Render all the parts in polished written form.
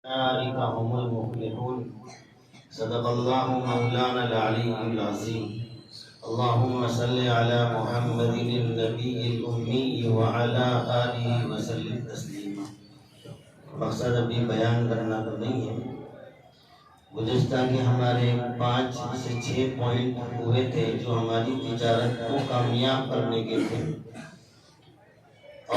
أولئك هم المفلحون. صدق الله مولانا العلي العظيم. اللهم صل على محمد النبي الأمي وعلى آله وسلم تسلیما. مقصد ابھی بیان کرنا تو نہیں ہے. گزشتہ کے ہمارے 5 سے 6 پوائنٹ ہوئے تھے جو ہماری تجارت کو کامیاب کرنے کے تھے،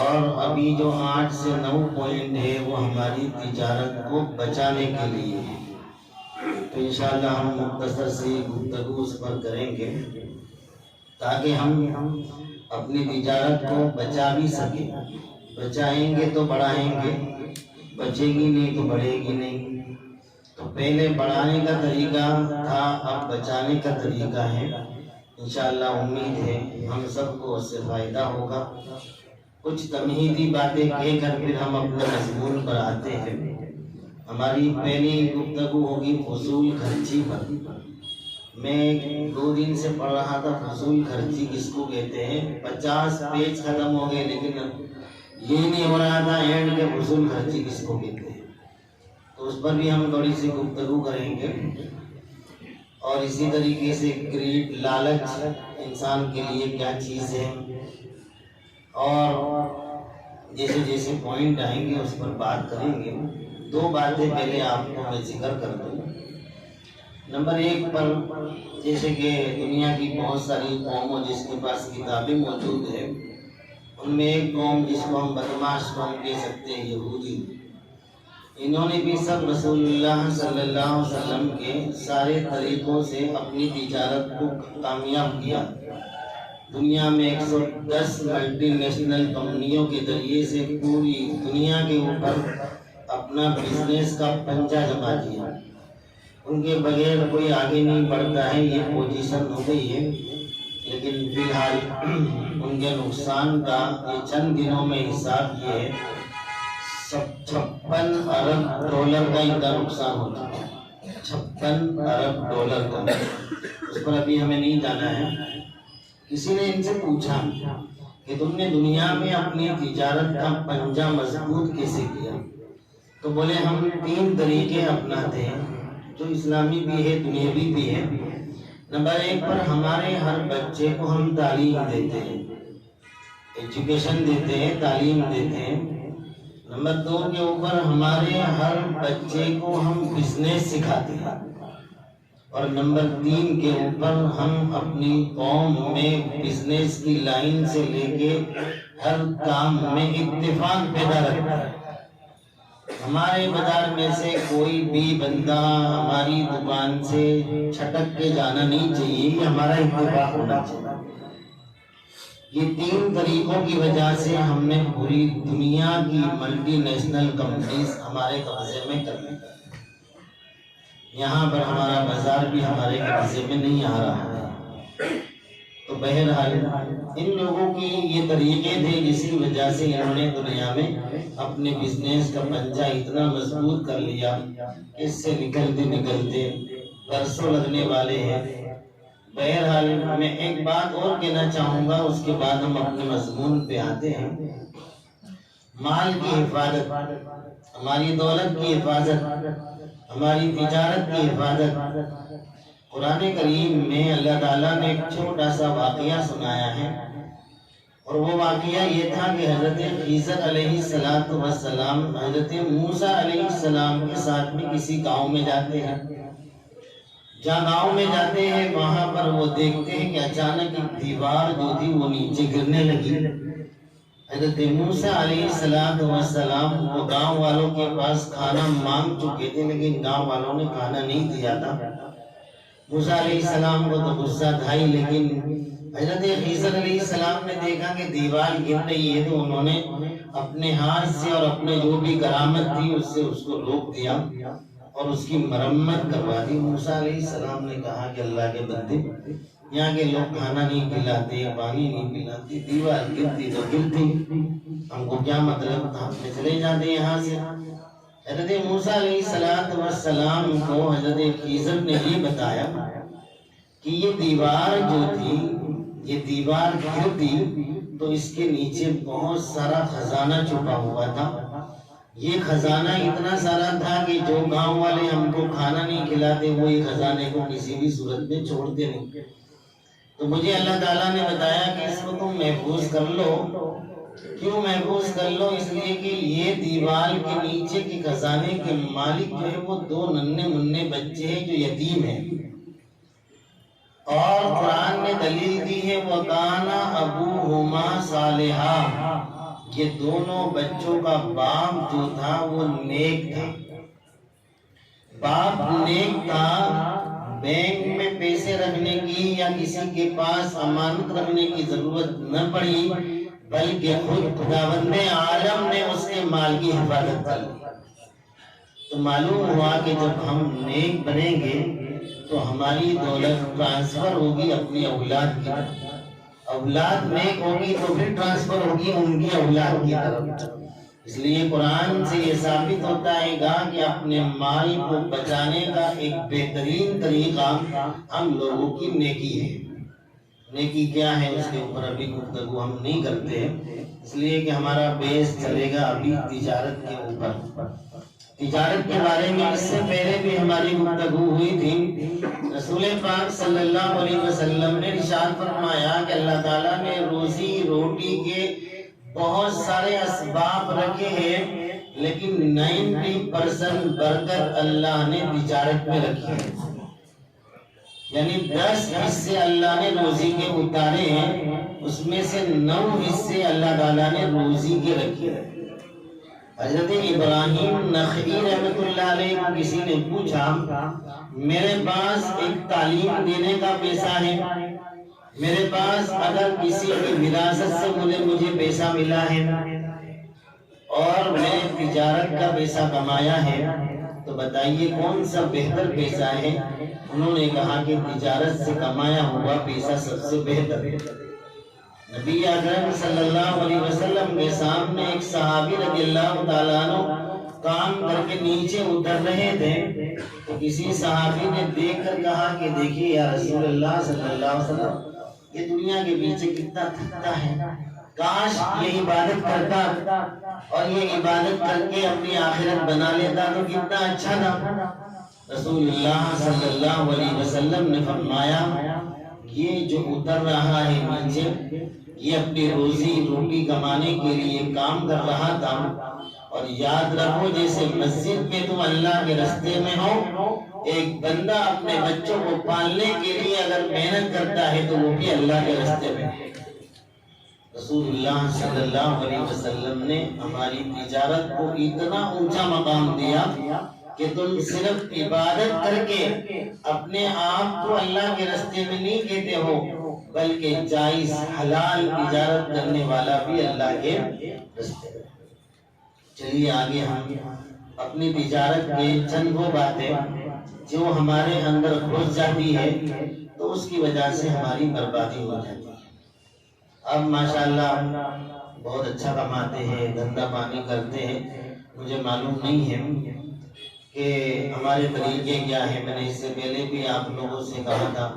اور ابھی جو 8 سے 9 پوائنٹ ہے وہ ہماری تجارت کو بچانے کے لیے ہے. تو انشاءاللہ ہم مختصر سی گفتگو اس پر کریں گے تاکہ ہم اپنی تجارت کو بچا بھی سکیں. بچائیں گے تو بڑھائیں گے، بچے گی نہیں تو بڑھے گی نہیں. تو پہلے بڑھانے کا طریقہ تھا، اب بچانے کا طریقہ ہے. انشاءاللہ امید ہے ہم سب کو اس سے فائدہ ہوگا. کچھ تمہیدی باتیں کہہ کر پھر ہم اپنے مضمون پر آتے ہیں. ہماری پہلی گفتگو ہوگی فضول خرچی پر. میں 2 دن سے پڑھ رہا تھا فضول خرچی کس کو کہتے ہیں. 50 پیج ختم ہو گئے لیکن یہ نہیں ہو رہا تھا اینڈ کے فضول خرچی کس کو کہتے ہیں. تو اس پر بھی ہم تھوڑی سی گفتگو کریں گے. اور اسی طریقے سے گریڈ، لالچ انسان کے لیے کیا چیز ہے، اور جیسے جیسے پوائنٹ آئیں گے اس پر بات کریں گے. 2 باتیں پہلے آپ کو میں ذکر کر دوں. نمبر 1 پر، جیسے کہ دنیا کی بہت ساری قوموں جس کے پاس کتابیں موجود ہیں، ان میں ایک قوم جس کو ہم بدمعاش قوم کہہ سکتے ہیں، یہودی. انہوں نے بھی سب رسول اللہ صلی اللہ علیہ وسلم کے سارے طریقوں سے اپنی تجارت کو کامیاب کیا. دنیا میں 110 ملٹی نیشنل کمپنیوں کے ذریعے سے پوری دنیا کے اوپر اپنا بزنس کا پنجہ جما دیا. ان کے بغیر کوئی آگے نہیں بڑھتا ہے، یہ پوزیشن ہو گئی ہے. لیکن فی الحال ان کے نقصان کا یہ چند دنوں میں حساب یہ ہے، 56 ارب ڈالر کا ان کا نقصان ہو چکا ہے. 56 ارب ڈالر کا. اس پر ابھی ہمیں نہیں جانا ہے. کسی نے ان سے پوچھا کہ تم نے دنیا میں اپنی تجارت کا پنجہ مضبوط کیسے کیا؟ تو بولے ہم 3 طریقے اپناتے ہیں جو اسلامی بھی ہے، دنیاوی بھی ہے. نمبر 1 پر ہمارے ہر بچے کو ہم تعلیم دیتے ہیں، ایجوکیشن دیتے ہیں، تعلیم دیتے ہیں. نمبر 2 کے اوپر ہمارے ہر بچے کو ہم بزنس سکھاتے ہیں. اور نمبر 3 کے اوپر ہم اپنی قوم میں بزنس کی لائن سے لے کے ہر کام میں اتفاق پیدا رکھتے ہیں. ہمارے بازار میں سے کوئی بھی بندہ ہماری دکان سے چھٹک کے جانا نہیں چاہیے، یہ ہمارا اتفاق ہونا چاہیے. یہ 3 طریقوں کی وجہ سے ہم نے پوری دنیا کی ملٹی نیشنل کمپنیز ہمارے قبضے میں کر لی. یہاں پر ہمارا بازار بھی ہمارے قبضے میں نہیں آ رہا ہے. تو بہرحال ان لوگوں کی یہ طریقے تھے جس کی وجہ سے انہوں نے دنیا میں اپنے بزنس کا پنجہ اتنا مضبوط کر لیا کہ اس سے نکلتے نکلتے برسوں لگنے والے ہیں. بہرحال میں ایک بات اور کہنا چاہوں گا، اس کے بعد ہم اپنے مضمون پہ آتے ہیں. مال کی حفاظت، ہماری دولت کی حفاظت، ہماری تجارت کی حفاظت. قرآن کریم میں اللہ تعالیٰ نے ایک چھوٹا سا واقعہ سنایا ہے، اور وہ واقعہ یہ تھا کہ حضرت خضر علیہ السلام حضرت موسیٰ علیہ السلام کے ساتھ میں کسی گاؤں میں جاتے ہیں. جہاں گاؤں میں جاتے ہیں وہاں پر وہ دیکھتے ہیں کہ اچانک ایک دیوار جو تھی وہ نیچے گرنے لگی. حضرت موسیٰ علیہ السلام وہ گاؤں والوں کے پاس کھانا مانگ چکے تھے لیکن گاؤں والوں نے کھانا نہیں دیا تھا. موسیٰ علیہ السلام کو تو غصہ تھا ہی، لیکن حضرت خضر علیہ السلام نے دیکھا کہ دیوار گر رہی ہے تو انہوں نے اپنے ہاتھ سے اور اپنے جو بھی کرامت تھی اس سے اس کو روک دیا اور اس کی مرمت کروا دی. موسیٰ علیہ السلام نے کہا کہ اللہ کے بندے، یہاں کے لوگ کھانا نہیں پلاتے، پانی نہیں پلاتے، دیوار گرتی تو گرتی، ہم کو کیا مطلب تھا، ہم چلے جاتے یہاں سے. حضرت موسیٰ علیہ السلام کو حضرت خضر نے یہ بتایا کہ یہ دیوار جو تھی، یہ دیوار گرتی تو اس کے نیچے بہت سارا خزانہ چھپا ہوا تھا، یہ خزانہ اتنا سارا تھا کہ جو گاؤں والے ہم کو کھانا نہیں کھلاتے وہ یہ خزانے کو کسی بھی صورت میں چھوڑتے نہیں. تو مجھے اللہ تعالیٰ نے بتایا کہ اس کو تم محفوظ کر لو. کیوں محفوظ کر لو؟ اس لیے کہ یہ دیوار کے نیچے کے خزانے کے مالک جو ہے وہ 2 ننھے منھے بچے ہیں جو یتیم ہیں. اور قرآن نے دلیل دی ہے وَكَانَ أَبُوهُمَا صَالِحًا، یہ دونوں بچوں کا باپ جو تھا وہ نیک تھا. باپ نیک تھا، بینک میں پیسے رکھنے کی یا کسی کے پاس امانت رکھنے کی ضرورت نہ پڑی، بلکہ خود خداوند عالم نے اس کے مال کی حفاظت کر لی. تو معلوم ہوا کہ جب ہم نیک بنیں گے تو ہماری دولت ٹرانسفر ہوگی اپنی اولاد کی طرف. اولاد نیک ہوگی تو پھر ٹرانسفر ہوگی ان کی اولاد کی طرف. اس لیے قرآن سے یہ ثابت ہوتا ہے گا کہ اپنے مال کو بچانے کا ایک بہترین طریقہ ہم لوگوں کی نیکی ہے. نیکی کیا ہے اس کے اوپر ابھی گفتگو ہم نہیں کرتے، اس لیے کہ ہمارا بیس چلے گا ابھی تجارت کے اوپر. تجارت کے بارے میں اس سے پہلے بھی ہماری گفتگو ہوئی تھی. رسول پاک صلی اللہ علیہ وسلم نے ارشاد فرمایا کہ اللہ تعالیٰ نے روزی روٹی کے بہت سارے اسباب رکھے ہیں، لیکن 90% برکت اللہ نے تجارت میں رکھی ہے. یعنی 10 حصے اللہ نے روزی کے اتارے ہیں، اس میں سے 9 حصے اللہ تعالیٰ نے روزی کے رکھے ہیں. حضرت ابراہیم نخعی رحمۃ اللہ علیہ کو کسی نے پوچھا میرے پاس ایک تعلیم دینے کا پیسہ ہے، میرے پاس اگر کسی کی وراثت سے مجھے پیسہ ملا ہے اور میں نے تجارت کا پیسہ کمایا ہے تو بتائیے کون سا بہتر پیسہ ہے؟ انہوں نے کہا کہ تجارت سے کمایا ہوا پیسہ سب سے بہتر ہے. نبی اکرم صلی اللہ علیہ وسلم کے سامنے ایک صحابی رضی اللہ تعالیٰ عنہ کام کر کے نیچے اتر رہے تھے تو کسی صحابی نے دیکھ کر کہا کہ دیکھیے یا رسول اللہ صلی اللہ علیہ وسلم یہ دنیا کے پیچھے کتنا تھکتا ہے، کاش یہ عبادت کرتا اور یہ عبادت کر کے اپنی آخرت بنا لیتا تو کتنا اچھا تھا. رسول اللہ صلی اللہ علیہ وسلم نے فرمایا یہ جو اتر رہا ہے نیچے یہ اپنی روزی روٹی کمانے کے لیے کام کر رہا تھا. اور یاد رکھو جیسے مسجد میں تم اللہ کے راستے میں ہو، ایک بندہ اپنے بچوں کو پالنے کے لیے اگر محنت کرتا ہے تو وہ بھی اللہ کے راستے میں ہے. رسول اللہ صلی اللہ علیہ وسلم نے ہماری تجارت کو اتنا اونچا مقام دیا کہ تم صرف عبادت کر کے اپنے آپ کو اللہ کے راستے میں نہیں کہتے ہو، بلکہ جائز حلال تجارت کرنے والا بھی اللہ کے راستے میں. چلیے آگے ہم اپنی تجارت کے چند وہ باتیں جو ہمارے اندر گھس جاتی ہے تو اس کی وجہ سے ہماری بربادی ہو جاتی ہے. اب ماشاءاللہ بہت اچھا کماتے ہیں، دھندا پانی کرتے ہیں. مجھے معلوم نہیں ہے کہ ہمارے طریقے کیا ہیں. میں نے اس سے پہلے بھی آپ لوگوں سے کہا تھا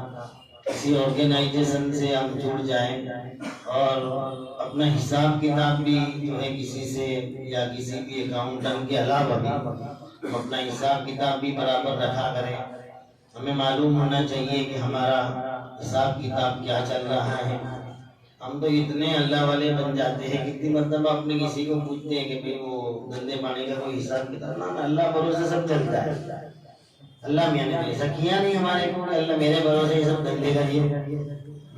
کسی آرگنائزیشن سے ہم جڑ جائیں اور اپنا حساب کتاب بھی جو ہے کسی سے یا کسی بھی اکاؤنٹنٹ کے علاوہ بھی ہم اپنا حساب کتاب بھی برابر رکھا کریں. ہمیں معلوم ہونا چاہیے کہ ہمارا حساب کتاب کیا چل رہا ہے. ہم تو اتنے اللہ والے بن جاتے ہیں کتنی مرتبہ اپنے کسی کو پوچھتے ہیں کہ بھئی وہ دھندے پانے کا کوئی حساب کتاب نہ، اللہ بھروسے سب چلتا ہے. اللہ میاں نے ایسا کیا نہیں ہمارے کو کہ اللہ میرے بھروسے یہ سب دھندے کریے.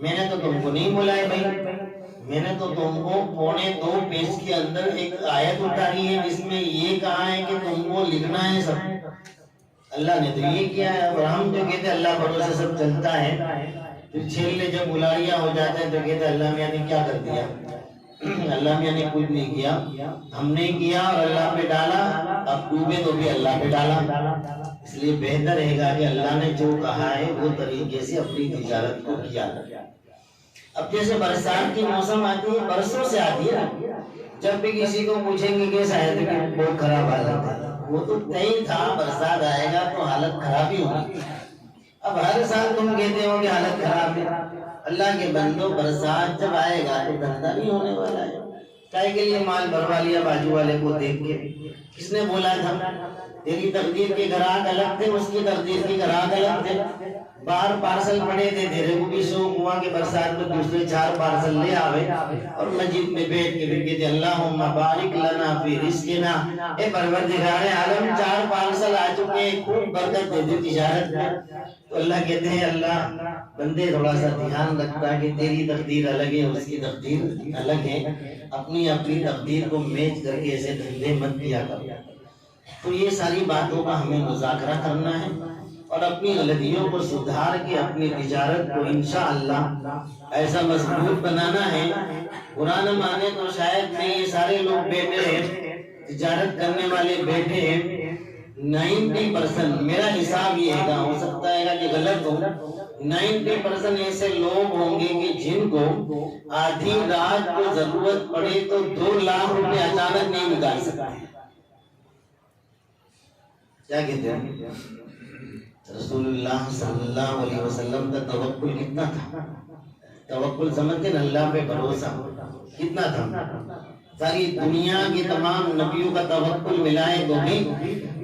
میں نے تو تم کو نہیں بولا ہے بھائی، میں نے تو تم کو 2.25 پیج کے اندر ایک آیت اتاری ہے جس میں یہ کہا ہے کہ تم کو لکھنا ہے سب. اللہ نے تو یہ کیا ہے اور ہم جو کہتے اللہ بھروسے سب چلتا ہے، پھر چھیلنے جب بلاریاں ہو جاتے ہیں تو کہتے اللہ میاں نے کیا کر دیا. اللہ میاں نے کچھ نہیں کیا، ہم نے کیا اور اللہ پہ ڈالا. اب ڈوبے تو بھی اللہ پہ ڈالا. اس لیے بہتر رہے گا کہ اللہ نے جو کہا ہے وہ طریقے سے اپنی تجارت کو کیا. اب جیسے برسات کی موسم آتی ہے، برسوں سے آتی ہے، جب بھی کسی کو پوچھیں گے کہ شاید بہت خراب حالت ہے، وہ تو طے تھا برسات آئے گا تو حالت خراب ہی ہوگی. اب ہر سال تم کہتے ہو کہ حالت خراب ہے. اللہ کے بندو برسات جب آئے گا تو دھندا نہیں ہونے والا ہے. کائے کے لیے مال بھروا لیا باجو والے کو دیکھ کے؟ کس نے بولا تھا؟ تیری تقدیر کے گراہک الگ تھے، اس کی تقدیر کے گراہک الگ تھے۔ باہر پارسل پڑے تھے، تیرے کو بھی شوق ہوا کہ برسات میں دوسرے 4 پارسل لے آوے اور مسجد میں بیٹھ کے پھر کہتے اللہم بارک لنا فی رزقنا، اے پروردگار عالم 4 پارسل آ چکے، خوب برکت دے دے تجارت میں۔ تو اللہ کہتے ہیں اللہ بندے تھوڑا سا دھیان رکھتا ہے کہ تیری تقدیر الگ ہے، اس کی تقدیر الگ ہے، اپنی اپنی تقدیر کو میچ کر کے ایسے دھندے مت کیا کر۔ تو یہ ساری باتوں کا ہمیں مذاکرہ کرنا ہے اور اپنی غلطیوں کو سدھار کے اپنی تجارت کو انشاءاللہ ایسا مضبوط بنانا ہے۔ برا نہ مانے تو شاید میں یہ سارے لوگ بیٹھے ہیں، تجارت کرنے والے بیٹھے ہیں، 90% میرا حساب یہ ہے، ہو سکتا ہے کہ غلط ہو، 90% ایسے لوگ ہوں گے کہ جن کو آدھی رات کو ضرورت پڑے تو 2 لاکھ روپے اچانک نہیں نکال سکتے۔ کیا کہتے ہیں؟ رسول اللہ صلی اللہ علیہ وسلم کا توکل کتنا تھا؟ توکل سمجھتے ہیں اللہ پہ بھروسہ کتنا تھا؟ ساری دنیا کی تمام نبیوں کا توکل ملائے تو بھی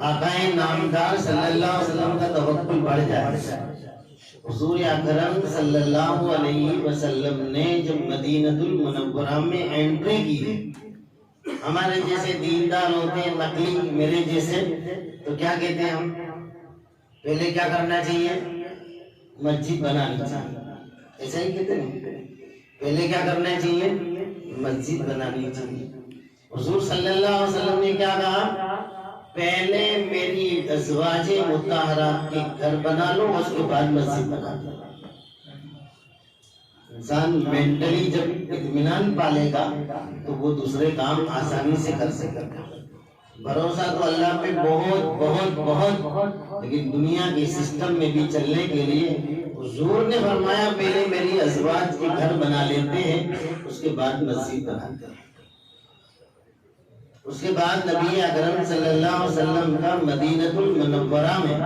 آقا نامدار صلی اللہ علیہ وسلم کا توکل بڑھ جائے۔ حضور اکرم صلی اللہ علیہ وسلم نے جب مدینہ المنورہ میں انٹری کی، ہمارے جیسے دیندار ہوتے ہیں نقلی میرے جیسے، تو کیا کہتے ہیں ہم؟ پہلے کیا کرنا چاہیے؟ مسجد بنانی چاہیے، ایسا ہی کہتے ہیں؟ پہلے کیا کرنا چاہیے؟ مسجد بنانی چاہیے۔ حضور صلی اللہ علیہ وسلم نے کیا کہا؟ پہلے میری ازواج مطہرات کے گھر بنا لو، اس کے بعد مسجد بنا لو۔ انسان مینٹلی جب اطمینان پالے گا تو وہ دوسرے کام آسانی سے کر سکے گا۔ بھروسہ تو اللہ پہ بہت بہت بہت، لیکن دنیا کے سسٹم میں بھی چلنے کے لیے حضور نے فرمایا پہلے میری ازواج کے گھر بنا لیتے ہیں، اس کے بعد مسجد بناتے ہیں۔ اس کے بعد نبی اکرم صلی اللہ علیہ وسلم کا مدینہ المنورہ میں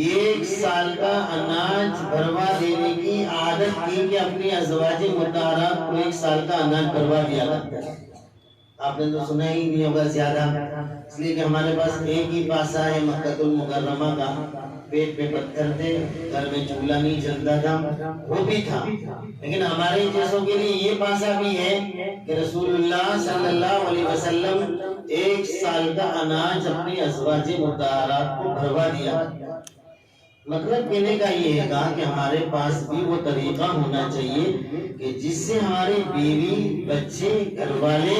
1 سال کا اناج بھروا دینے کی عادت تھی کہ اپنی ازواج مطہرات کو 1 سال کا اناج بھروا دیا کرتے ہیں۔ آپ نے تو سنا ہی نہیں ہوگا زیادہ، اس لیے کہ ہمارے پاس ایک ہی پاسا ہے مکہ المکرمہ کا، پیٹ پہ پتھر تھے، گھر میں چولہا نہیں جلتا تھا، وہ بھی تھا، لیکن ہمارے جیسوں کے لیے یہ پاسا بھی ہے کہ رسول اللہ صلی اللہ علیہ وسلم 1 سال کا اناج اپنی ازواج مطہرات کو بھروا دیا۔ مطلب کہنے کا یہ ہے کہ ہمارے پاس بھی وہ طریقہ ہونا چاہیے کہ جس سے ہماری بیوی بچے گھر والے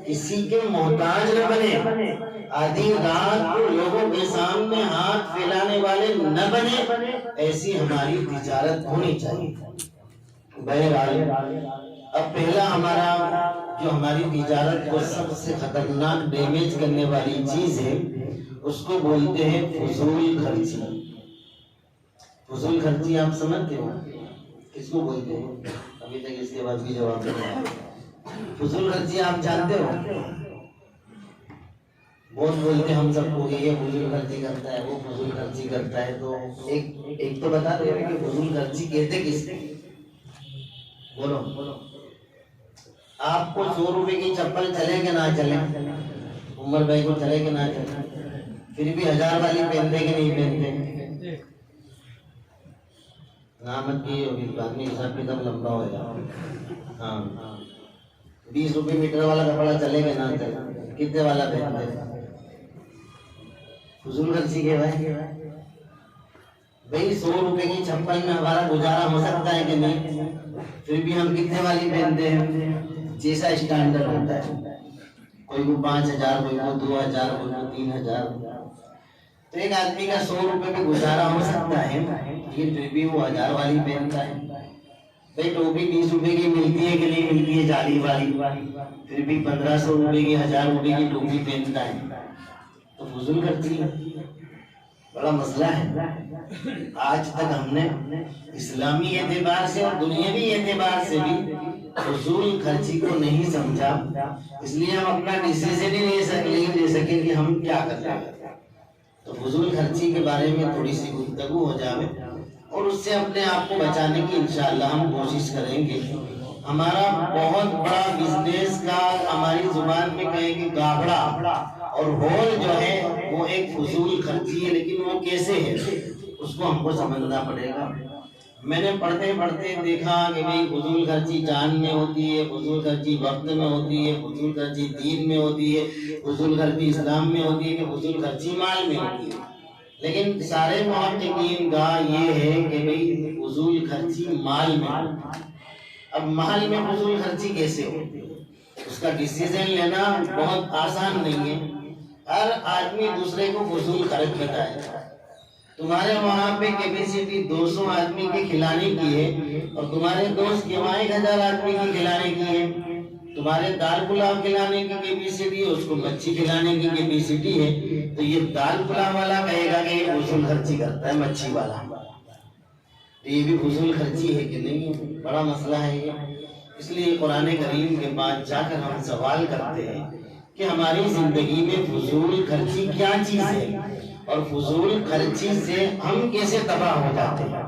کسی کے محتاج نہ بنے، آدھی رات کو لوگوں کے سامنے ہاتھ پھیلانے والے نہ بنے، ایسی ہماری تجارت ہونی چاہیے۔ بہرحال اب پہلا ہمارا جو ہماری تجارت کو سب سے خطرناک ڈیمیج کرنے والی چیز ہے اس کو بولتے ہیں فضول خرچی۔ فضول خرچی آپ سمجھتے ہو کس کو بولتے ہیں؟ ابھی تک اس کے بعد بھی جواب نہیں آیا۔ فضول خرچی آپ جانتے ہو؟ بہت بولتے ہم سب کو یہ فضول خرچی کرتا ہے، وہ فضول خرچی کرتا ہے، تو ایک تو بتا دو کہ فضول خرچی کہتے کس نے؟ بولو۔ آپ کو 100 روپے کی چپل چلے کہ نہ چلے؟ عمر بھائی کو چلے کہ نہ چلے؟ پھر بھی 1000 والی پہنتے کہ نہیں پہنتے؟ نامت کی آدمی حساب کتاب لمبا ہو جائے۔ ہاں 20 روپے میٹر والا کپڑا چلے گا نہ چلے؟ کتنے والا پہنتے؟ فضول خرچی کے بھائی 100 روپے کی چپل میں ہمارا گزارا ہو سکتا ہے کہ نہیں؟ پھر بھی ہم کتنے والی پہنتے ہیں؟ جیسا اسٹینڈرڈ ہوتا ہے، کوئی کو 5000، کوئی کو 2000، کوئی کو 3000۔ تو ایک آدمی کا 100 روپے میں گزارا ہو سکتا ہے، لیکن پھر بھی وہ 1000 والی پہنتا ہے۔ بھائی ٹوپی 20 روپے کی ملتی ہے کہ نہیں ملتی ہے جالی والی، پھر بھی 1500 روپے کی 1000 روپے کی ٹوپی پہنتا ہے، تو فضول خرچی بڑا مسئلہ ہے۔ آج تک ہم نے اسلامی اعتبار سے اور دنیاوی اعتبار سے بھی فضول خرچی کو نہیں سمجھا، اس لیے ہم اپنا ڈیسیژن ہی نہیں لے سکے کہ ہم کیا کرتے ہیں۔ تو فضول خرچی کے بارے میں تھوڑی سی گفتگو ہو جائے اور اس سے اپنے آپ کو بچانے کی انشاءاللہ ہم کوشش کریں گے۔ ہمارا بہت بڑا بزنس کا ہماری زبان میں کہیں کہ گابڑا اور ہول جو ہے وہ ایک فضول خرچی ہے، لیکن وہ کیسے ہے اس کو ہم کو سمجھنا پڑے گا۔ میں نے پڑھتے پڑھتے دیکھا کہ بھئی فضول خرچی جان میں ہوتی ہے، فضول خرچی وقت میں ہوتی ہے، فضول خرچی دین میں ہوتی ہے، فضول خرچی اسلام میں ہوتی ہے، کہ فضول خرچی مال میں ہوتی ہے۔ لیکن سارے محققین کا یہ ہے کہ بھئی فضول خرچی مال میں ہوتی ہے۔ اب مال میں فضول خرچی کیسے ہوتی ہے، اس کا ڈیسیزن لینا بہت آسان نہیں ہے۔ ہر آدمی دوسرے کو فضول خرچ دیتا ہے۔ تمہارے وہاں پہ کیپیسٹی 200 آدمی کی کھلانے کی ہے اور تمہارے دوست کے وہاں 1000 آدمی کی کھلانے کی ہے۔ تمہارے دال پلاؤ کھلانے کی کیپیسٹی ہے، اس کو مچھی کھلانے کی کیپیسٹی ہے، تو یہ دال پلاؤ والا کہے گا کہ یہ فضول خرچی کرتا ہے مچھی والا، تو یہ بھی فضول خرچی ہے کہ نہیں؟ بڑا مسئلہ ہے یہ۔ اس لیے قرآن کریم کے بعد جا کر ہم سوال کرتے ہیں کہ ہماری زندگی میں فضول خرچی کیا چیز ہے اور فضول خرچی سے ہم کیسے تباہ ہو جاتے ہیں۔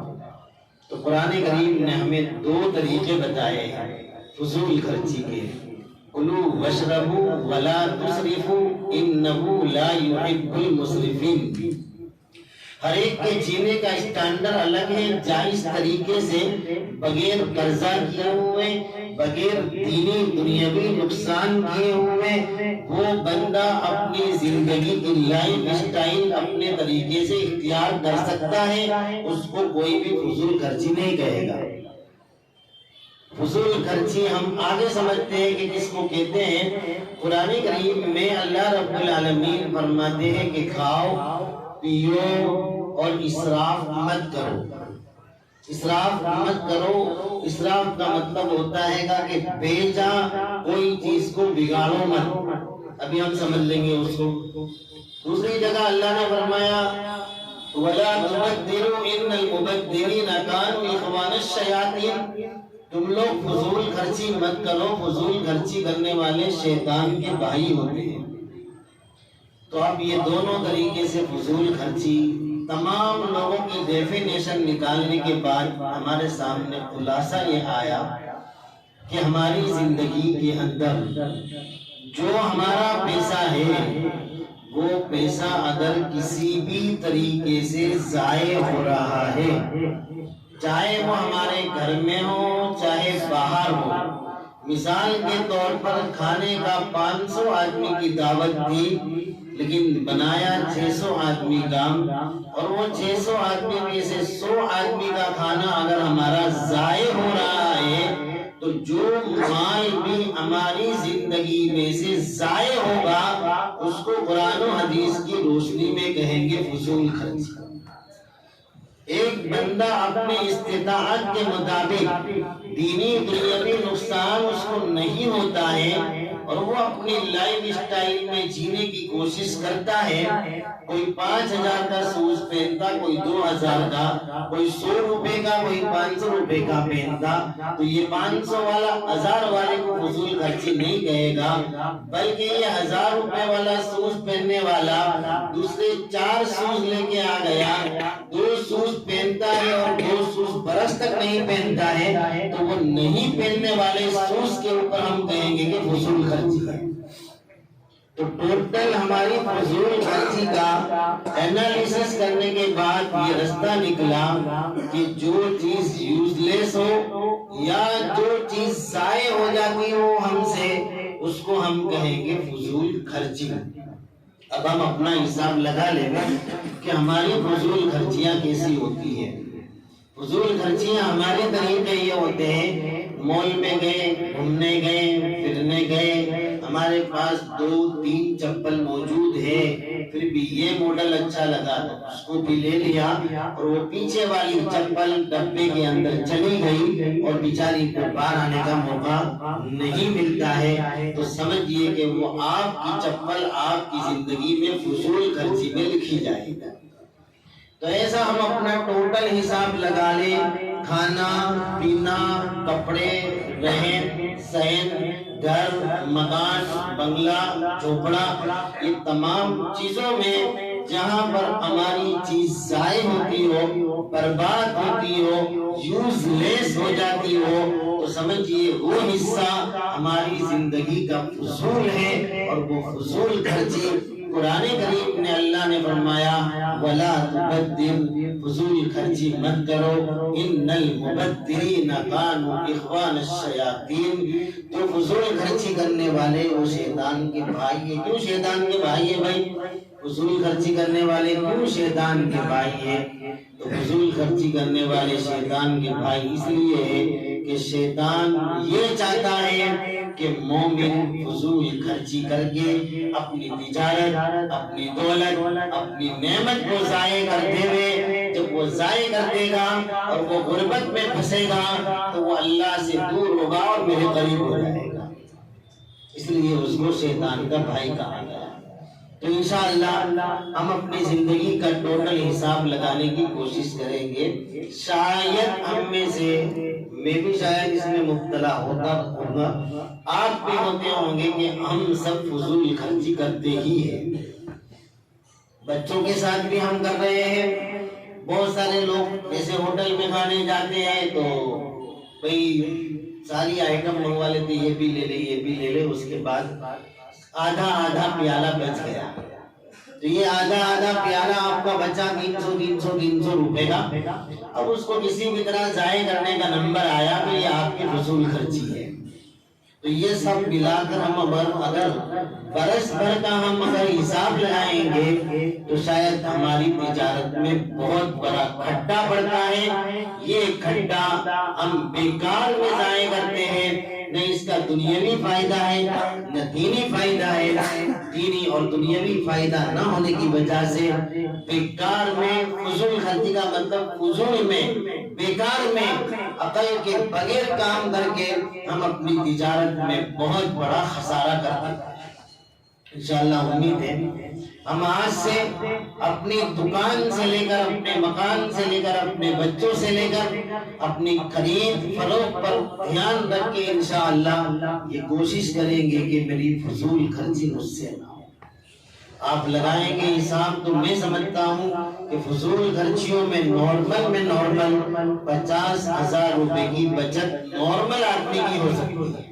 تو قرآن کریم نے ہمیں 2 طریقے بتائے ہیں فضول خرچی کے۔ کلوا واشربوا ولا تسرفوا انہ لا يحب المسرفین۔ ہر ایک کے جینے کا اسٹینڈرڈ الگ ہے، جائز طریقے سے، بغیر قرضہ کیے ہوئے، بغیر دینی دنیاوی نقصان کیے ہوئے وہ بندہ اپنی زندگی کی لائف اسٹائل اپنے طریقے سے اختیار کر سکتا ہے، اس کو کوئی بھی فضول خرچی نہیں کہے گا۔ فضول خرچی ہم آگے سمجھتے ہیں کہ کس کو کہتے ہیں۔ قرآن کریم میں اللہ رب العالمین فرماتے ہیں کہ کھاؤ پیو اور اسراف مت کرو۔ اسراف مت کرو، اسراف کا مطلب ہوتا ہے کہ بیجا کوئی چیز کو بگاڑو مت۔ ابھی ہم سمجھ لیں گے اس کو۔ دوسری جگہ اللہ نے فرمایا وَلَا تُبَذِّرُوا إِنَّ الْمُبَذِّرِينَ كَانُوا إِخْوَانَ الشَّيَاطِينِ۔ تم لوگ فضول خرچی مت کرو، فضول خرچی کرنے والے شیطان کے بھائی ہوتے ہیں۔ تو اب یہ دونوں طریقے سے فضول خرچی تمام لوگوں کی ڈیفینیشن نکالنے کے بعد ہمارے سامنے خلاصہ یہ آیا کہ ہماری زندگی کے اندر جو ہمارا پیسہ ہے وہ پیسہ اگر کسی بھی طریقے سے ضائع ہو رہا ہے، چاہے وہ ہمارے گھر میں ہو چاہے باہر ہو۔ مثال کے طور پر کھانے کا 500 آدمی کی دعوت تھی لیکن بنایا 600 آدمی کا، اور وہ 600 آدمی میں سے 100 آدمی کا کھانا اگر ہمارا ضائع ہو رہا ہے تو جو مال بھی ہماری زندگی میں سے ضائع ہوگا اس کو قرآن و حدیث کی روشنی میں کہیں گے فضول خرچی۔ ایک بندہ اپنے استطاعت کے مطابق دینی دنیاوی نقصان اس کو نہیں ہوتا ہے اور وہ اپنی لائف اسٹائل میں جینے کی کوشش کرتا ہے، کوئی 5000 کا سوز پہنتا، کوئی 2000 کا، کوئی 100 روپے کا، کوئی 500 روپے کا پہنتا، تو یہ 500 والا 1000 والے کو فضول خرچی نہیں کہے گا، بلکہ یہ 1000 روپے والا سوز پہننے والا دوسرے 4 سوز لے کے آ گیا، 2 سوز پہنتا ہے اور 2 سوز برس تک نہیں پہنتا ہے، تو وہ نہیں پہننے والے سوز کے اوپر ہم کہیں گے کہ فضول خرچی ہے۔ تو ٹوٹل ہماری فضول خرچی کا انالیسس کرنے کے بعد یہ رستہ نکلا کہ جو چیز یوز لیس ہو یا جو چیز ضائع ہو جاتی ہو ہم سے، اس کو ہم کہیں گے فضول خرچی۔ اب ہم اپنا حساب لگا لیں گے کہ ہماری فضول خرچیاں کیسی ہوتی ہیں۔ فضول خرچیاں ہمارے طریقے یہ ہوتے ہیں، مال میں گئے، گھومنے گئے، پھرنے گئے، ہمارے پاس 2-3 چپل موجود ہے، پھر بھی یہ ماڈل اچھا لگا تو اس کو بھی لے لیا، اور وہ پیچھے والی چپل ڈبے کے اندر چلی گئی اور بیچاری کو باہر آنے کا موقع نہیں ملتا ہے، تو سمجھئے کہ وہ آپ کی چپل آپ کی زندگی میں فضول خرچی میں لکھی جائے گا۔ تو ایسا ہم اپنا ٹوٹل حساب لگا لیں، کھانا پینا، کپڑے، رہن سہن، گھر، مکان، بنگلہ، جھوپڑا، یہ تمام چیزوں میں جہاں پر ہماری چیز ضائع ہوتی ہو، برباد ہوتی ہو، یوز لیس ہو جاتی ہو، تو سمجھیے وہ حصہ ہماری زندگی کا فضول ہے، اور وہ فضول خرچی قرآن کریم نے اللہ نے فرمایا وَلَا تُبَدِّرْ، فضول خرچی مت کرو، إِنَّ الْمُبَدِّرِينَ كَانُوا إِخْوَانَ الشَّيَاطِينَ، تو فضول خرچی کرنے والے وہ شیطان کے بھائی ہیں۔ کیوں شیطان کے بھائی ہیں بھائی؟ فضول خرچی کرنے والے کیوں شیطان کے بھائی ہیں؟ تو فضول خرچی کرنے والے شیطان کے بھائی اس لیے ہے کہ شیطان یہ چاہتا ہے کہ مومن فضول خرچی کر کے اپنی تجارت، اپنی دولت، اپنی نعمت کو ضائع کر دے گے۔ جب وہ ضائع کر دے گا اور وہ غربت میں پھنسے گا تو وہ اللہ سے دور ہوگا اور میرے قریب ہو جائے گا، اس لیے اس کو شیطان کا بھائی کہا گیا۔ تو انشاءاللہ ہم اپنی زندگی کا ٹوٹل حساب لگانے کی کوشش کریں گے۔ شاید ہم میں سے، میں بھی شاید اس میں مبتلا ہوگا، آپ بھی ہوتے ہوں گے کہ ہم سب فضول خرچی کرتے ہی ہیں۔ بچوں کے ساتھ بھی ہم کر رہے ہیں۔ بہت سارے لوگ جیسے ہوٹل میں کھانے جاتے ہیں تو بھئی ساری آئٹم منگوا لیتے، یہ بھی لے لے یہ بھی لے لے، اس کے بعد آدھا پیالہ بچ گیا، تو یہ آدھا پیالہ آپ کا بچا 300 روپے کا، اب اس کو کسی بھی طرح ضائع کرنے کا نمبر آیا تو یہ آپ کی فضول خرچی ہے۔ تو یہ سب ملا کر ہم اگر برس بھر کا ہم اگر حساب لگائیں گے تو شاید ہماری تجارت میں بہت بڑا کھڈا پڑتا ہے۔ یہ کھڈا ہم بیکار میں ضائع کرتے ہیں، نہ اس کا دنیاوی فائدہ ہے نہ دینی فائدہ ہے۔ دینی اور دنیاوی فائدہ نہ ہونے کی وجہ سے بیکار میں فضول خرچی کا مطلب فضول میں، بیکار میں، عقل کے بغیر کام کر کے ہم اپنی تجارت میں بہت بڑا خسارہ کرتے ہیں۔ انشاءاللہ امید ہے ہم آج سے اپنی دکان سے لے کر، اپنے مکان سے لے کر، اپنے بچوں سے لے کر اپنی خرید فروخت پر دھیان رکھ کے انشاءاللہ یہ کوشش کریں گے کہ میری فضول خرچی مجھ سے نہ ہو۔ آپ لگائیں گے حساب تو میں سمجھتا ہوں کہ فضول خرچیوں میں نارمل 50,000 روپے کی بچت نارمل آدمی کی ہو سکتی ہے،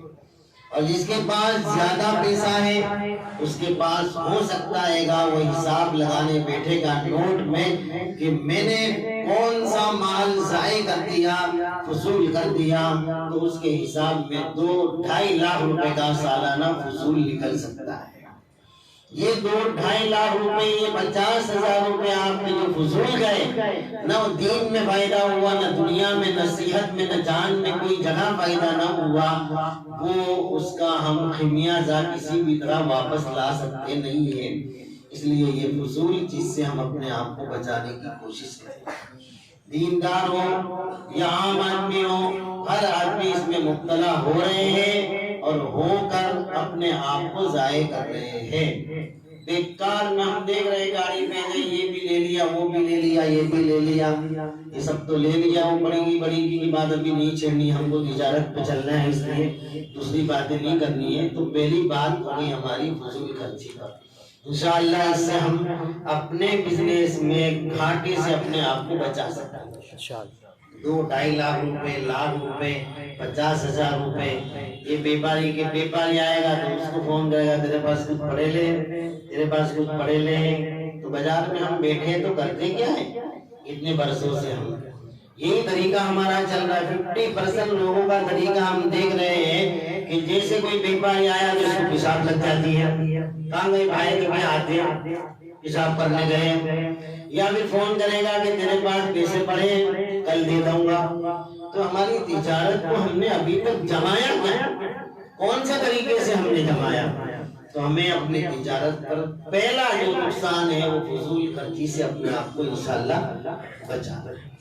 اور جس کے پاس زیادہ پیسہ ہے اس کے پاس ہو سکتا ہے گا وہ حساب لگانے بیٹھے گا نوٹ میں کہ میں نے کون سا مال ضائع کر دیا، فضول کر دیا، تو اس کے حساب میں 2-2.5 لاکھ روپے کا سالانہ فضول نکل سکتا ہے۔ یہ 2-2.5 لاکھ روپے، یہ 50,000 روپے آپ نے جو فضول گئے، نہ دین میں فائدہ ہوا، نہ دنیا میں، نہ صحت میں، نہ جان میں کوئی جگہ فائدہ نہ ہوا، وہ اس کا ہم خمیازہ کسی بھی طرح واپس لا سکتے نہیں ہیں۔ اس لیے یہ فضول چیز سے ہم اپنے آپ کو بچانے کی کوشش کریں۔ دیندار ہو یا عام آدمی ہو، ہر آدمی اس میں مبتلا ہو رہے ہیں اور ہو کر اپنے آپ کو ضائع کر رہے ہیں۔ بیکار میں ہم دیکھ رہے گاڑی میں یہ بھی لے لیا، وہ بھی لے لیا، یہ بھی لے لیا، یہ سب تو لے لیا، وہ بڑی کی بات ابھی نہیں چھیڑنی، ہم کو تجارت پہ چلنا ہے، اس لیے دوسری باتیں نہیں کرنی ہے۔ تو پہلی بات ہوگی ہماری فضول خرچی پر۔ انشاءاللہ اس سے ہم اپنے بزنس میں گھاٹے سے اپنے آپ کو بچا سکتے ہیں۔ 2-2.5 لاکھ روپے، لاکھ روپے، 50,000 روپے، یہ بیپاری آئے گا تو اس کو فون کرے گا تیرے پاس کچھ پڑے لے، تیرے پاس کچھ پڑے لے۔ تو بازار میں ہم بیٹھے تو کرتے کیا ہے اتنے برسوں سے؟ ہم یہی طریقہ ہمارا چل رہا ہے۔ 50% لوگوں کا طریقہ ہم دیکھ رہے ہیں کہ جیسے کوئی بیپاری آیا تو اس کو پیشاب لگ جاتی ہے، کہاں گئے بھائی کہ میں آتے پیشاب کرنے گئے، یا پھر فون کرے گا کہ تیرے پاس پیسے پڑے کل دے دوں گا۔ تو ہماری تجارت کو ہم نے ابھی تک جمایا کیا؟ کون سا طریقے سے ہم نے جمایا؟ تو ہمیں اپنی تجارت پر پہلا جو نقصان ہے وہ فضول خرچی سے اپنے آپ کو انشاءاللہ بچانا ہے۔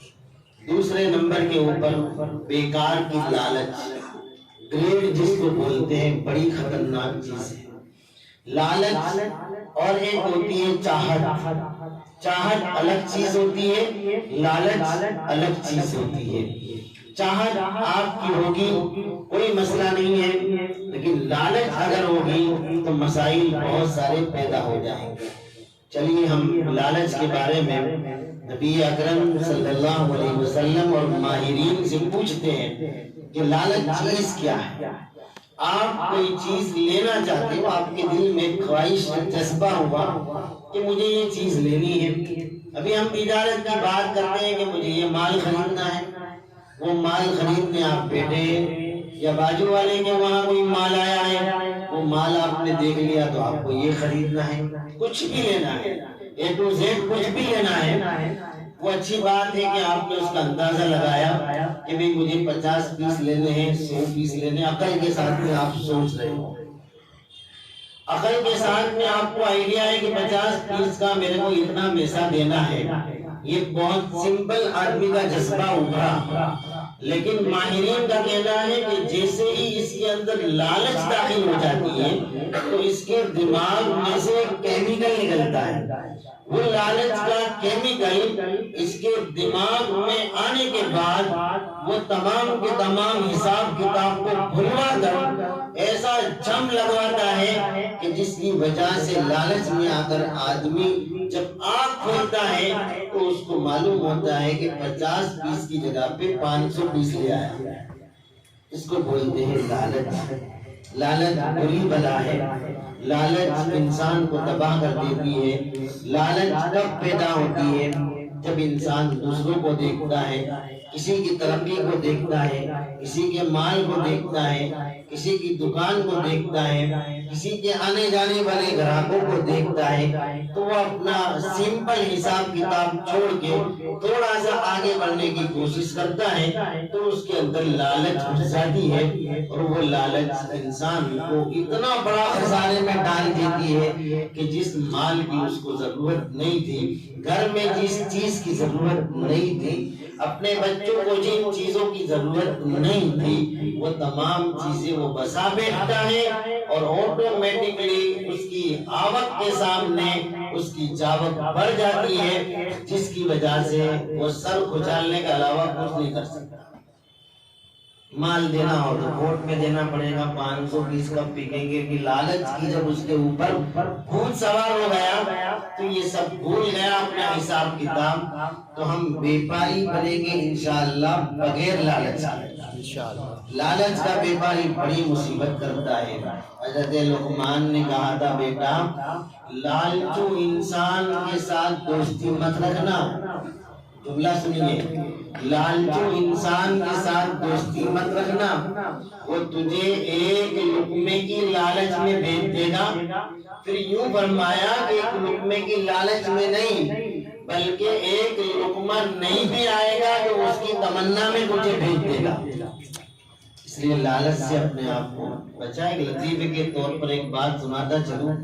دوسرے نمبر کے اوپر بیکار کی لالچ، گریڈ جس کو بولتے ہیں، بڑی خطرناک چیز ہے لالچ۔ اور ایک ہوتی ہے چاہت۔ چاہت الگ چیز ہوتی ہے، لالچ الگ چیز ہوتی ہے۔ چاہت آپ کی ہوگی کوئی مسئلہ نہیں ہے، لیکن لالچ اگر ہوگی تو مسائل بہت سارے پیدا ہو جائیں گے۔ چلیے ہم لالچ کے بارے میں نبی اکرم صلی اللہ علیہ وسلم اور ماہرین سے پوچھتے ہیں کہ لالچ چیز کیا ہے؟ آپ کوئی چیز لینا چاہتے ہو، آپ کے دل میں خواہش جذبہ ہوا کہ مجھے یہ چیز لینی ہے. ابھی ہم تجارت کی بات کرتے ہیں کہ مجھے یہ مال خریدنا ہے، وہ مال خریدنے آپ بیٹھے، یا بازو والے کے وہاں کوئی مال آیا ہے، وہ مال آپ نے دیکھ لیا تو آپ کو یہ خریدنا ہے. کچھ بھی لینا ہے، اے ٹو زیڈ کچھ بھی لینا ہے. وہ اچھی بات ہے کہ آپ نے اس کا اندازہ لگایا کہ بھئی مجھے 50 پیس لینے ہیں، 100 پیس لینے ہیں. عقل کے ساتھ میں آپ سوچ رہے ہو، عقل کے ساتھ میں آپ کو آئیڈیا ہے کہ 50 پیس کا میرے کو اتنا پیسہ دینا ہے. یہ بہت سمپل آدمی کا جذبہ ابھرا. لیکن ماہرین کا کہنا ہے کہ جیسے ہی اس کے اندر لالچ داخل ہو جاتی ہے تو اس کے دماغ میں سے ایک کیمیکل نکلتا ہے. وہ لالچ کا کیمیکل اس کے دماغ میں آنے کے بعد وہ تمام کے تمام حساب کتاب کو بھلوا کر ایسا جم لگواتا ہے کہ جس کی وجہ سے لالچ میں آ کر آدمی جب آنکھ کھولتا ہے تو اس کو معلوم ہوتا ہے کہ 50 پیس کی جگہ پہ 500 پیس لے آیا. اس کو بولتے ہیں لالچ. لالچ بری بلا ہے. لالچ انسان کو تباہ کر دیتی ہے. لالچ کب پیدا ہوتی ہے؟ جب انسان دوسروں کو دیکھتا ہے، کسی کی ترقی کو دیکھتا ہے، کسی کے مال کو دیکھتا ہے، کسی کی دکان کو دیکھتا ہے، کسی کے آنے جانے والے گراہکوں کو دیکھتا ہے، تو وہ اپنا سمپل حساب کتاب چھوڑ کے تھوڑا سا آگے بڑھنے کی کوشش کرتا ہے. تو اس کے اندر لالچ گھس جاتی ہے اور وہ لالچ انسان کو اتنا بڑا خسارے میں ڈال دیتی ہے کہ جس مال کی اس کو ضرورت نہیں تھی، گھر میں جس چیز کی ضرورت نہیں تھی، اپنے بچوں کو جن چیزوں کی ضرورت نہیں تھی، وہ تمام چیزیں وہ بسا بیٹھتا ہے اور آٹومیٹکلی اس کی آوک کے سامنے اس کی جاوک بڑھ جاتی ہے، جس کی وجہ سے وہ سر کھچالنے کے علاوہ کچھ نہیں کر سکتا. مال دینا ہو تو کوٹ میں دینا پڑے گا. 500 پیس کب بکیں گے؟ کہ لالچ کی جب اس کے اوپر بھوت سوار ہو گیا تو یہ سب بھول گیا اپنا حساب کتاب. تو ہم بیپاری بنیں گے انشاءاللہ بغیر لالچ کے. لالچ کا بیپاری بڑی مصیبت کرتا ہے. حضرت لقمان نے کہا تھا بیٹا لالچو انسان کے ساتھ دوستی مت رکھنا. جملہ سنیے، لالچو انسان کے ساتھ دوستی مت رکھنا، وہ تجھے ایک لقمے کی لالچ میں بھیج دے گا. پھر یوں فرمایا کہ ایک لقمے کی لالچ میں نہیں بلکہ ایک لقمہ نہیں بھی آئے گا تو اس کی تمنا میں تجھے بھیج دے گا. اس لیے لالچ سے اپنے آپ کو بچائے. لطیفے کے طور پر ایک بات سناتا چلوں،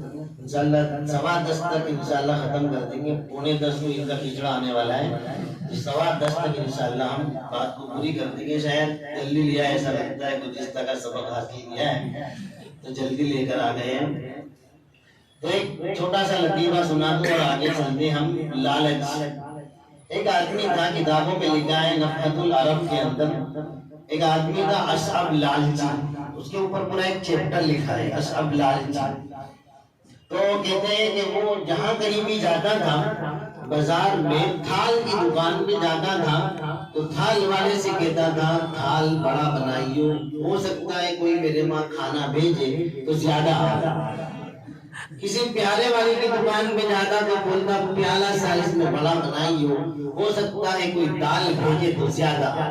انشاءاللہ 10:15 تک انشاءاللہ ختم کر دیں گے. 9:45 کو ان کا کھچڑا آنے والا ہے. 10:15 تک انشاءاللہ ہم بات کو پوری کر دیں گے. شاید جلدی لیا ایسا لگتا ہے کچھ اس طرح کا سبق حاصل کیا ہے تو جلدی لے کر آ گئے ہیں. تو ایک چھوٹا سا لطیفہ سنا دوں اور آگے چلتے ہم. لالچ. ایک آدمی تھا، کتابوں میں لکھا ہے نفحۃ العرب کے اندر ایک آدمی تھا اشعب لالچی. اس کے اوپر پورا ایک چیپٹر لکھا ہے اشعب لالچی. تو کہتے ہیں کہ وہ جہاں کہیں بھی جاتا تھا، بازار میں تھال کی دکان پہ جاتا تھا تو تھال والے سے کہتا تھا تھال بڑا بنائیو، ہو سکتا ہے کوئی میرے ماں کھانا بھیجے تو زیادہ آ. کسی پیالے والے کی دکان پہ جاتا تو بولتا پیالہ سائز میں بڑا بنائیو، ہو سکتا ہے کوئی دال بھیجے تو زیادہ آ.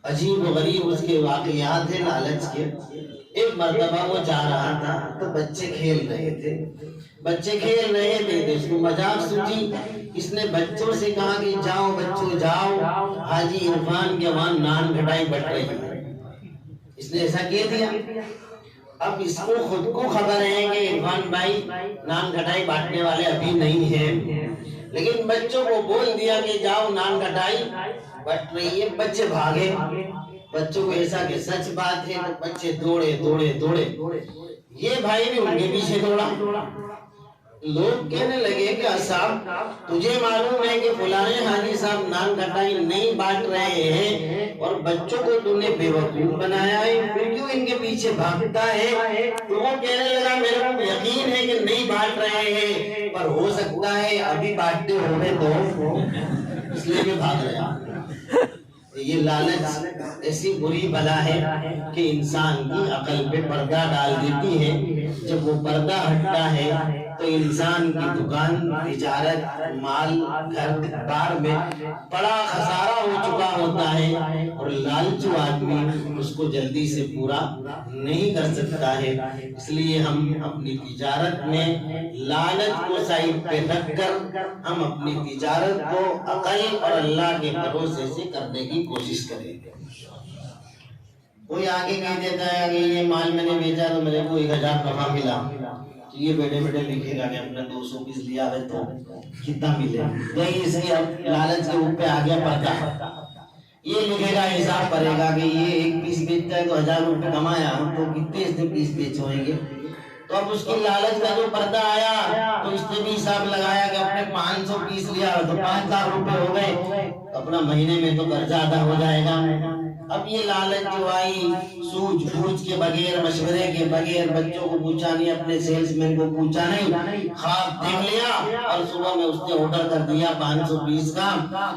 عجیب و غریب اس کے واقعات ہیں لالچ کے. ایک مرتبہ وہ جا رہا تھا تو بچے کھیل رہے تھے. بچے کھیل رہے تھے تو اس کو مذاق سوچی. اس نے بچوں سے کہا کہ جاؤ بچوں جاؤ، حاجی عرفان کے وہاں نان کھٹائی بٹ رہی ہے. اس نے ایسا کہہ دیا. اب اس کو خود کو خبر ہے کہ عرفان بھائی نان کھٹائی بانٹنے والے ابھی نہیں ہیں، لیکن بچوں کو بول دیا کہ جاؤ نان کھٹائی بٹ رہی ہے. بچے بھاگے. بچوں کو ایسا کہ سچ بات ہے تو بچے دوڑے دوڑے دوڑے. یہ بھائی بھی ان کے پیچھے دوڑا. لوگ کہنے لگے کہ اصحاب تجھے معلوم ہے کہ فلانے حاجی صاحب نان کھٹائی نہیں بانٹ رہے ہیں اور بچوں کو تو نے بے وقوف بنایا ہے، پھر کیوں ان کے پیچھے بھاگتا ہے؟ تو وہ کہنے لگا میرے کو یقین ہے کہ نہیں بانٹ رہے ہیں، پر ہو سکتا ہے ابھی بانٹتے ہوئے تو اس لیے بھی بھاگ رہے ہیں۔ یہ لالچ ایسی بری بلا ہے کہ انسان کی عقل پہ پردہ ڈال دیتی ہے۔ جب وہ پردہ ہٹتا ہے تو انسان کی دکان، تجارت، مال، گھر بار میں بڑا خسارہ ہو چکا ہوتا ہے، اور لالچو آدمی اس کو جلدی سے پورا نہیں کر سکتا ہے۔ اس لیے ہم اپنی تجارت میں لالچ کو سائڈ پہ رکھ کر ہم اپنی تجارت کو عقل اور اللہ کے بھروسے سے کرنے کی کوشش کریں گے۔ کوئی آگے کہہ دیتا ہے کہ یہ مال میں نے بیچا تو میرے کو 1000 نفع ملا، تو یہ بیٹھے بیٹھے لکھے گا کہ اپنا 200 پیس لیا ہے تو کتنا ملے، تو اس کی اب لالچ کے اوپر آ گیا پڑتا، یہ لکھے گا، حساب کرے گا کہ یہ 1 پیس بیچتا ہے تو 1000 روپے کمایا، تو کتنے اس نے پیس بیچ ہوئیں گے؟ تو اب اس کی لالچ کا جو پردہ آیا تو اس نے بھی حساب لگایا کہ اپنے 500 پیس لیا تو 5000 روپے ہو گئے، اپنا مہینے میں تو قرضہ ادا ہو جائے گا۔ اب یہ لالچ جو آئی سوجھ بوجھ کے بغیر، مشورے کے بغیر، بچوں کو پوچھا نہیں، اپنے سیلس مین کو پوچھا نہیں، خواب دیکھ لیا اور صبح میں اس نے آرڈر کر دیا 500 پیس کا۔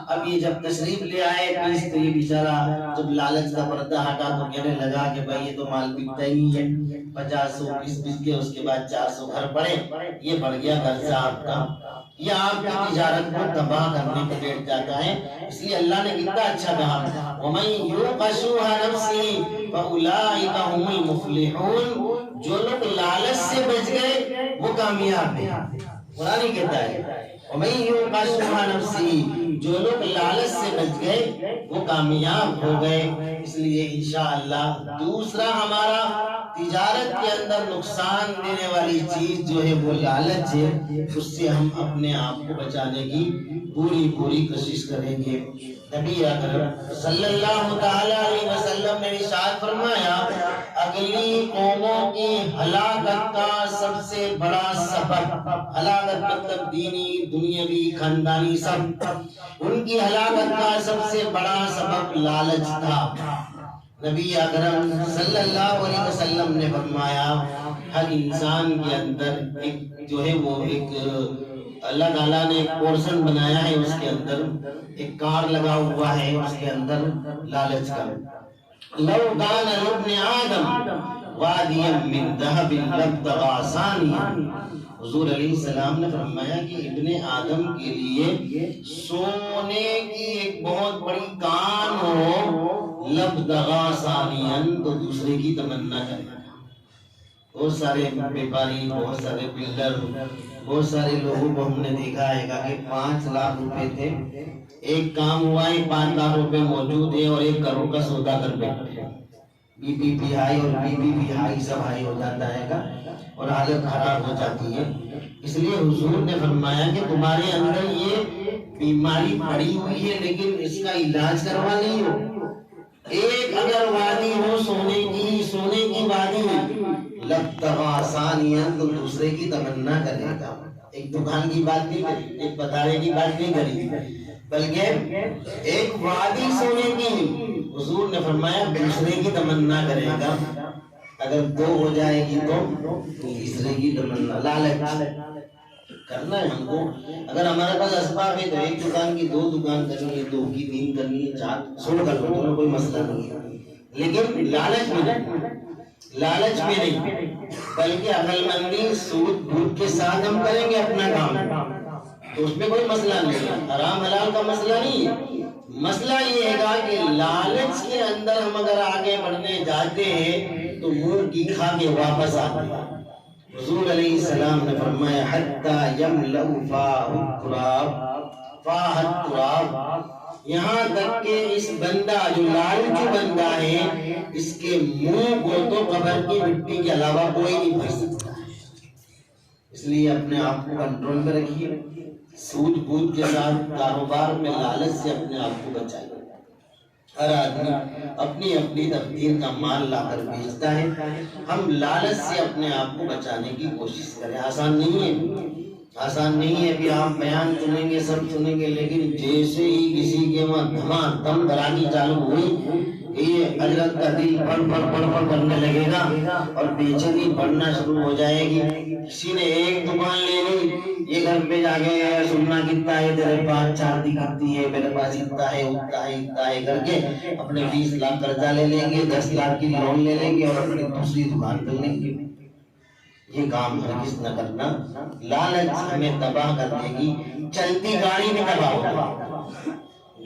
اب یہ جب تشریف لے آئے پیس تو یہ بیچارہ جب لالچ کا پردہ ہٹا تو کہنے لگا کہ بھائی یہ تو مال بکتا ہی نہیں ہے، 50 پیس بک کے اس کے بعد 400 گھر پڑے، یہ بڑھ گیا قرضہ آپ کا، یہ آپ کی تجارت کو تباہ کرنے پہ بیٹھ جاتا ہے۔ اس لیے اللہ نے کتنا اچھا کہا وَمَن يُوقَ شُحَّ نَفْسِهِ فَأُولَٰئِكَ هُمُ الْمُفْلِحُونَ، جو لوگ لالچ سے بچ گئے وہ کامیاب ہیں۔ قرآن ہی کہتا ہے وَمَن يُوقَ شُحَّ نَفْسِهِ، جو لوگ لالچ سے بچ گئے وہ کامیاب ہو گئے۔ اس لیے انشاءاللہ دوسرا ہمارا تجارت کے اندر نقصان دینے والی چیز جو ہے وہ لالچ ہے، اس سے ہم اپنے آپ کو بچانے کی پوری کوشش کریں گے۔ نبی اکرم صلی اللہ تعالی علیہ وسلم نے ارشاد فرمایا اگلی قوموں کی ہلاکت کا سب سے بڑا سبب، ہلاکت مطلب دینی، دنیاوی، خاندانی سب، ان کی ہلاکت کا سب سے بڑا سبب لالچ تھا۔ نبی اکرم صلی اللہ علیہ وسلم نے فرمایا ہر انسان کے اندر ایک جو ہے وہ ایک اللہ تعالیٰ نے ایک پورشن بنایا ہے، اس کے اندر ایک کار لگا ہوا ہے، اس کے اندر لالچ کا۔ لو کان لابن آدم وادیا من ذهب لابتغى ثانیا، حضور علیہ السلام نے فرمایا کہ ابن آدم کے لیے سونے کی ایک بہت بڑی کان ہو، لابتغى ثانیا، تو دوسرے کی تمنا کرے۔ بہت سارے بیپاری، بہت سارے بلڈر، بہت سارے لوگوں کو ہم نے دیکھا ہے کہ 5 لاکھ روپے تھے، ایک کام ہوا ہے 5 لاکھ روپے موجود ہے اور 1 کروڑ کا سودا کر بیٹھے، بی پی بھی ہائی اور بی پی بھی ہائی، سب ہائی ہو جاتا ہے اور حالت خراب ہو جاتی ہے۔ اس لیے حضور نے فرمایا کہ تمہارے اندر یہ بیماری پڑی ہوئی ہے لیکن اس کا علاج کروا نہیں ہو۔ ایک اگر وادی ہو سونے کی وادی لابتغى ثانیا، تو دوسرے کی تمنا کرے گا۔ ایک دکان کی بات نہیں کری، ایک پتارے کی بات نہیں کری، بلکہ ایک وادی سونے کی، حضور نے فرمایا دوسرے کی تمنا کرے گا۔ اگر 2 ہو جائے گی تو تیسرے کی تمنا، لالچ کرنا ہے ہم کو۔ اگر ہمارے پاس اسباب ہے تو 1 دکان کی 2 دکان کرنی ہے، 2 کی 3 کرنی ہے، 4 سوڑ کر لو تو کوئی مسئلہ نہیں ہے، لیکن لالچ میں نہیں، بلکہ عقل مندی سود بھوت کے ساتھ ہم کریں گے اپنا کام تو اس میں کوئی مسئلہ نہیں ہے، حرام حلال کا مسئلہ نہیں ہے۔ مسئلہ یہ ہے کہ لالچ کے اندر ہم اگر آگے بڑھنے جاتے ہیں تو منہ کی کھا کے واپس آتے ہیں۔ حضور علیہ السلام نے فرمایا حتی یملأ فاہ التراب، یہاں تک کہ اس بندہ جو لالچو بندہ ہے اس کے منہ کو تو قبر کی مٹی کے علاوہ کوئی نہیں بھر سکتا ہے۔ اس لیے اپنے آپ کو کنٹرول میں رکھیے، سود بوجھ کے ساتھ کاروبار میں لالچ سے اپنے آپ کو بچائیے۔ ہر آدمی اپنی اپنی تقدیر کا مال لا کر بیچتا ہے، ہم لالچ سے اپنے آپ کو بچانے کی کوشش کریں۔ آسان نہیں ہے، آسان نہیں ہے. ابھی آپ بیان سنیں گے سب سنیں گے لیکن جیسے ہی کسی کے وہاں دھم دھڑاکی چالو ہوئی یہ حضرت کا دل پڑ پڑ کرنے لگے گا اور بے چینی بڑھنا شروع ہو جائے گی. کسی نے ایک دکان لے لی, یہ گھر پہ جا کے سننا کتنا ہے تیرے پاس, 4 دکھاتی ہے, میرے پاس اتنا ہے اتنا ہے کر کے اپنے 20 لاکھ قرضہ لے لیں گے, 10 لاکھ کی لون لے لیں گے اور اپنی دوسری دکان کر لیں گے. یہ کام ہرگز نہ کرنا. لالچ ہمیں تباہ کر دے گی, چلتی گاڑی بھی تباہ ہوگی.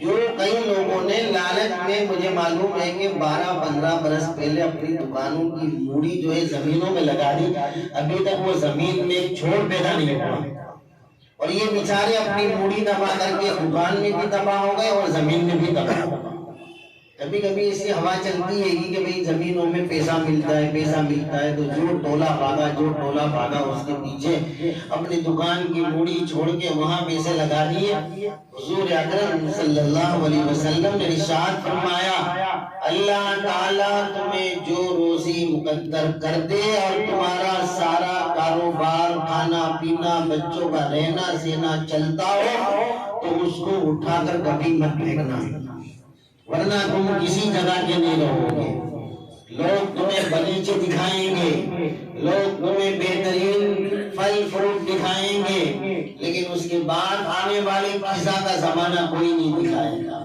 جو کئی لوگوں نے لالچ میں, مجھے معلوم ہے کہ 12-15 برس پہلے اپنی دکانوں کی موڑی جو ہے زمینوں میں لگا دی, ابھی تک وہ زمین میں چھوڑ پیدا نہیں ہوا اور یہ بیچارے اپنی موڑی تباہ کر کے دکان میں بھی تباہ ہو گئے اور زمین میں بھی تباہ ہو گئے. کبھی کبھی ایسی ہوا چلتی ہے کہ بھئی زمینوں میں پیسہ ملتا ہے تو جو ٹولا بھاگا اس کے پیچھے اپنی دکان کی موڑی چھوڑ کے وہاں پیسے لگا دیے. حضور اکرم صلی اللہ علیہ وسلم نے ارشاد فرمایا, اللہ تعالیٰ تمہیں جو روزی مقدر کر دے اور تمہارا سارا کاروبار, کھانا پینا, بچوں کا رہنا سہنا چلتا ہو تو اس کو اٹھا کر کبھی مت پھینکنا, ورنہ تم کسی جگہ کے نہیں رہو گے. لوگ تمہیں باغیچے دکھائیں گے, لوگ تمہیں بہترین پھل فروٹ دکھائیں گے, لیکن اس کے بعد آنے والی خزاں کا زمانہ کوئی نہیں دکھائے گا.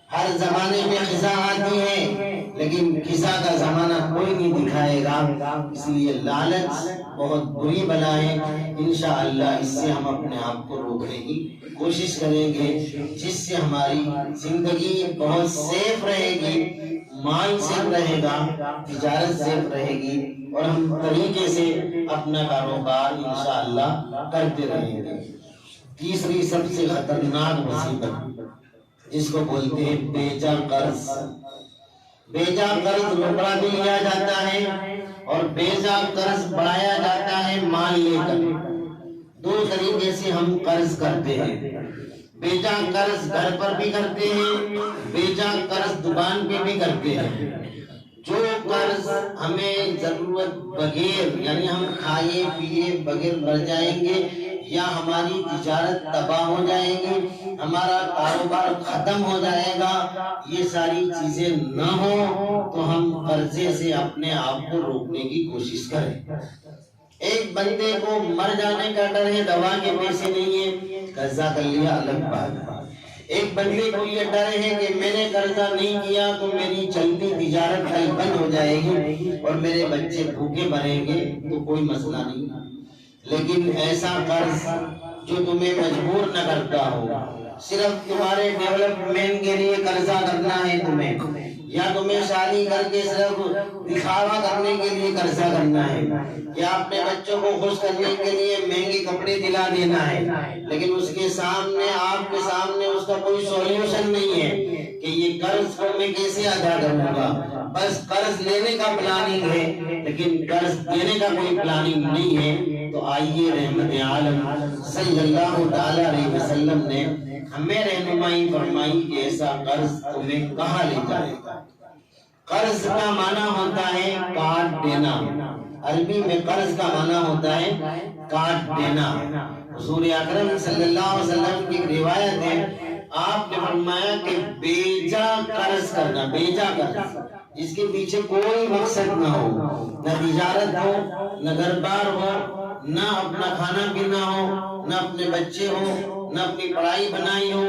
ہر زمانے میں خزاں آتی ہے لیکن خزاں کا زمانہ کوئی نہیں دکھائے گا. اس لیے لالچ بہت بری بلا ہے. انشاءاللہ اس سے ہم اپنے آپ کو روکنے کی کوشش کریں گے, جس سے ہماری زندگی بہت سیف رہے گی, مال سیف رہے گا, تجارت سیف رہے گی اور ہم طریقے سے اپنا کاروبار انشاءاللہ کرتے رہیں گے. تیسری سب سے خطرناک مصیبت جس کو بولتے ہیں بیجا قرض. بیجا قرض روکڑا بھی لیا جاتا ہے اور بیجا قرض بڑھایا جاتا ہے مال لے کر. 2 طریقے سے ہم قرض کرتے ہیں. بیجا قرض گھر پر بھی کرتے ہیں, بیجا قرض دکان پہ بھی کرتے ہیں. جو قرض ہمیں ضرورت بغیر, یعنی ہم کھائے پیے بغیر مر جائیں گے یا ہماری تجارت تباہ ہو جائے گی, ہمارا کاروبار ختم ہو جائے گا, یہ ساری چیزیں نہ ہوں تو ہم قرضے سے اپنے آپ کو روکنے کی کوشش کریں. ایک بندے کو مر جانے کا ڈر ہے, دوا کے پیسے نہیں ہے, قرضہ کر لیا الگ بات ہے. ایک بندے کو یہ ڈر ہے کہ میں نے قرضہ نہیں کیا تو میری چلتی تجارت کل بند ہو جائے گی اور میرے بچے بھوکے مریں گے تو کوئی مسئلہ نہیں. لیکن ایسا قرض جو تمہیں مجبور نہ کرتا ہو, صرف تمہارے ڈیولپمنٹ کے لیے قرضہ کرنا ہے تمہیں, یا تمہیں شادی کر کے صرف دکھاوا کرنے کے لیے قرضہ کرنا ہے, یا اپنے بچوں کو خوش کرنے کے لیے مہنگے کپڑے دلا دینا ہے, لیکن اس کے سامنے, آپ کے سامنے اس کا کوئی سولوشن نہیں ہے کہ یہ قرض کو میں کیسے ادا کروں گا. بس قرض لینے کا پلاننگ ہے لیکن قرض دینے کا کوئی پلاننگ نہیں ہے. تو آئیے رحمت عالم صلی اللہ تعالی علیہ وسلم نے ہمیں رہنمائی فرمائی کہ ایسا قرض تمہیں کہاں لے جائے گا. قرض کا معنی ہوتا ہے کاٹ دینا. عربی میں قرض کا معنی ہوتا ہے کاٹ دینا. حضور اکرم صلی اللہ علیہ وسلم کی روایت ہے, آپ نے فرمایا کہ بیجا قرض کرنا, بیجا قرض جس کے پیچھے کوئی مقصد نہ ہو, نہ تجارت ہو, نہ گھر بار ہو, نہ اپنا کھانا پینا ہو, نہ اپنے بچے ہو, نہ اپنی پڑھائی بنائی ہو.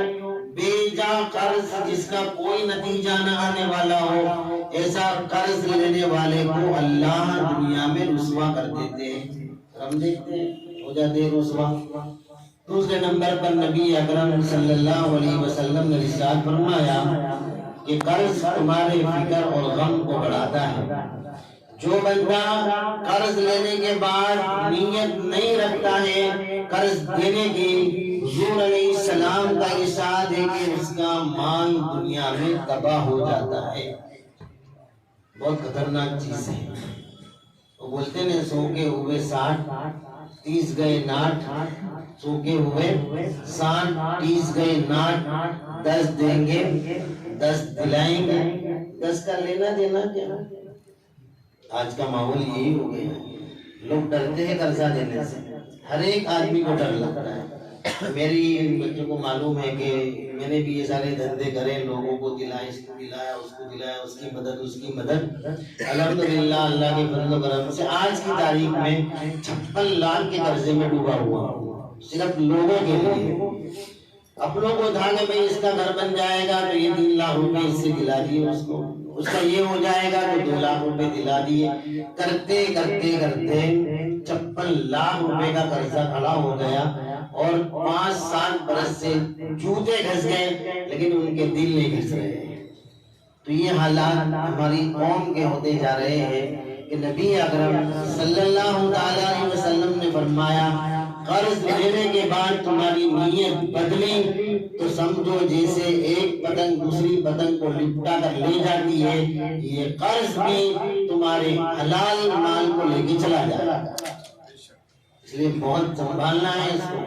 بیجا قرض جس کا کوئی نتیجہ نہ آنے والا ہو, ایسا قرض لینے والے کو اللہ دنیا میں رسوا کر دیتے ہیں. ہم دیکھتے ہیں ہو جاتے ہیں رسوا. دوسرے نمبر پر نبی اکرم صلی اللہ علیہ وسلم نے ارشاد فرمایا کہ قرض تمہارے فکر اور غم کو بڑھاتا ہے. جو بندہ قرض لینے کے بعد نیت نہیں رکھتا ہے قرض دینے کی, حضور علیہ السلام کا ارشاد ہے کہ اس کا مال دنیا میں تباہ ہو جاتا ہے. بہت خطرناک چیز ہے. وہ بولتے ہیں سو کے ہوئے 60, 30 گئے ناٹ, سو کے ہوئے 60, 30 گئے ناٹ, 10 دیں گے 10 دلائیں گے. 10 کا لینا دینا کیا. آج کا ماحول یہی ہو گیا ہے, لوگ ڈرتے ہیں قرضہ دینے سے. ہر ایک آدمی کو ڈر لگتا ہے. میری بچوں کو معلوم ہے کہ میں نے بھی یہ سارے دھندے کرے، لوگوں کو دلائے، اس کو دلایا، اس کو دلایا، اس کی مدد، اس کی مدد. الحمدللہ اللہ کے فضل و کرم سے آج کی تاریخ میں 56 لاکھ کے قرضے میں ڈوبا ہوا ہوں، صرف لوگوں کے لیے. اپنوں کو تھا کہ بھئی اس کا گھر بن جائے گا تو یہ 3 لاکھ روپے اس سے دلا دیے اس کو، اس کا یہ ہو جائے گا تو 2 لاکھ روپے دلا دیے. کرتے کرتے کرتے 56 لاکھ روپے کا قرضہ کھڑا ہو گیا اور 5-7 برس سے جوتے گھس گئے لیکن ان کے دل نہیں گھس رہے. تو یہ حالات ہماری قوم کے ہوتے جا رہے ہیں کہ نبی اکرم صلی اللہ تعالیٰ علیہ وسلم نے فرمایا قرض لینے کے بعد تمہاری نیت بدلی تو سمجھو جیسے ایک پتنگ دوسری پتنگ کو لپٹا کر لے جاتی ہے، یہ قرض بھی تمہارے حلال مال کو لے کے چلا جائے گا. اس لیے بہت سنبھالنا ہے اس کو.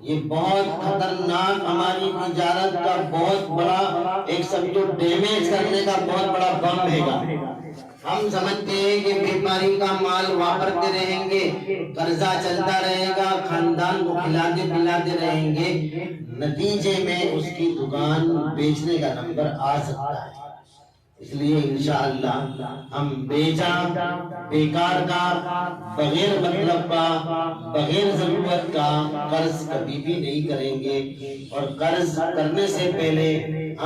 یہ بہت خطرناک ہماری تجارت کا بہت بڑا ایک سمجھو ڈیمیج کرنے کا بہت بڑا بم ہے گا. ہم سمجھتے ہیں کہ بیماری کا مال واپرتے رہیں گے، قرضہ چلتا رہے گا، خاندان کو کھلاتے پلاتے رہیں گے، نتیجے میں اس کی دکان بیچنے کا نمبر آ سکتا ہے. اس لیے انشاءاللہ ہم بیجا بیکار کا بغیر مطلب کا بغیر ضرورت کا قرض کبھی بھی نہیں کریں گے. اور قرض کرنے سے پہلے